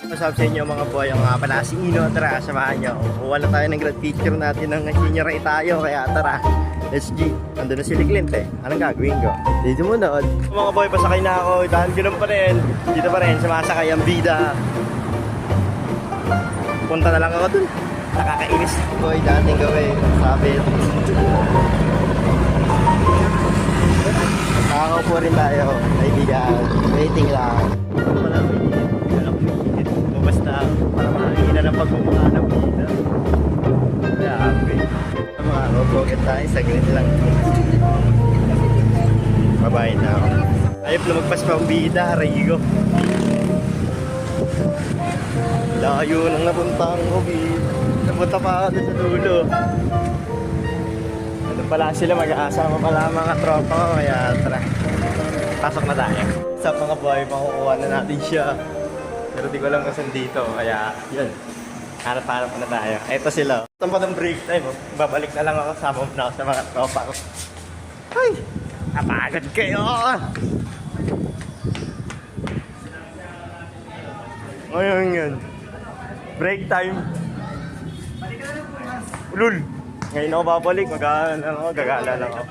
Masarap sa inyo mga boy, ang mga pala si Ino. Tara, samahan nyo. Kuha na tayo ng grad picture natin ng senior ay tayo. Kaya tara, let's G. Nandun na si Clint eh. Anong gagawin ko? Dito mo na. Mga boy, pasakay na ako. Dahil ganun pa rin. Dito pa rin, sumasakay ang bida. Punta na lang ako dun. Nakakainis. Boy, dating gawin. Sabi. Nakakaupo rin tayo. Kaibigan. Waiting lang. Wala ko basta para makakita ng pagmumukha ng bida. Kaya okay. Mga roboget tayo, saglit lang. Babae na ako. Ayop lumagpas pa ang bida, Rigo. Layo nang napuntahan ko, bida. Napunta pa ako sa dulo. Ano pala sila, mag-aasama pala mga tropa ko, kaya tara. Pasok na tayo. Sa mga boy, makukuha na natin siya. Pero di ko alam kung dito, kaya yun. Hanap-hanap na tayo. Eto sila. Ito pa ng break time. Babalik na lang ako, sama na ako sa mga tropa ko. Ay! Napagod kayo! Ngayon yun. Break time. Ulul! Ngayon ako babalik, gagala lang ako.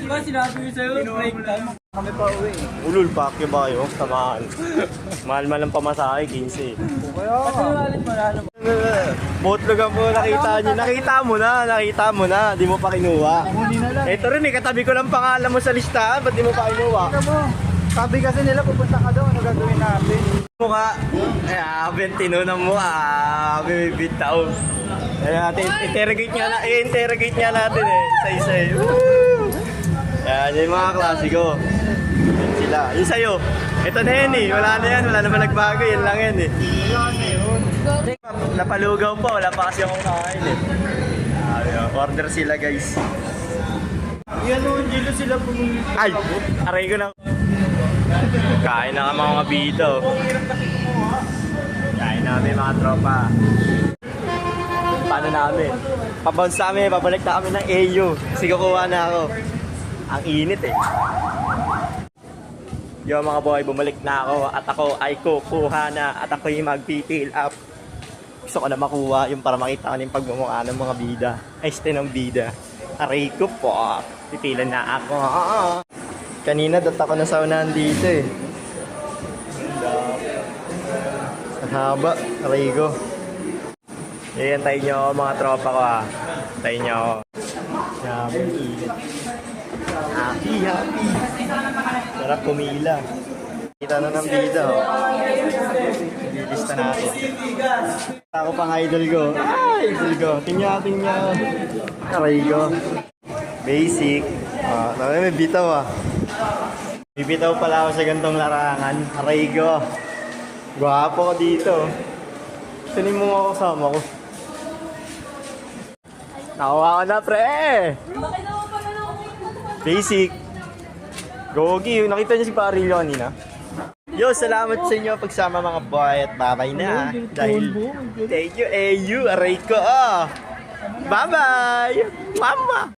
Di ba sinabi ko sa'yo, break time? Kami pa uwi. Ulul, pakyo ba kayo? Samahan. Mahal-mahal ang pamasahe, 15. Kasi ulit mo na ano. Botlogan po, nakita nyo. Nakita mo na. Di mo pa kinuha. Ito rin eh, katabi ko lang pangalan mo sa listahan. Ba't di mo pa kinuha? Sabi kasi nila pupunta ka daw, ano gagawin natin? Mukha. Ay, tinunan mo. Bibitaw. Kaya natin, i-interrogate niya natin eh. Isa-isa eh. Yan, yung mga klasiko. Yan sila. Yung sa'yo. Ito na yan eh. Wala na yan. Wala naman nagbago. Yan lang yan eh. Napalugaw pa. Wala pa kasi akong kain eh. Order sila guys. Yan o, hindi na sila pumunta. Ay! Aray ko na. Kain na ka mga bito. Kain namin mga tropa. Paano namin? Pabounce namin. Babalik na kami ng AU. Kasi kukuha na ako. Ang init eh. Yo mga boy, bumalik na ako at ako ay kukuha na at ako'y mag-fill up. Gusto ko na makuha yung para makita ko yung pagmumukha ng mga bida. Ay, ng bida. Aray ko po. Pipilan na ako. Kanina dat ako nasaunahan dito eh. Sa haba. Aray ko. Iyantayin nyo ako mga tropa ko ha. Tayin nyo ako. Sabi, init. Happy. Sarap kumila. Kita na ng bida. Ililista natin. Ako pang idol ko. Idol ko. Tingnan. Aray ko. Basic. May bitaw Bibitaw pala ako sa gantong larangan. Aray ko. Gwapo ko dito. Sanin mo mga kasama ko. Nakuha ko na pre. Basic. Gogi, nakita niyo si Parillo kanina? Yo, salamat sa inyo pagsama mga boy at babay na. Dahil, thank you, AU, aray ko. Bye-bye! Mama!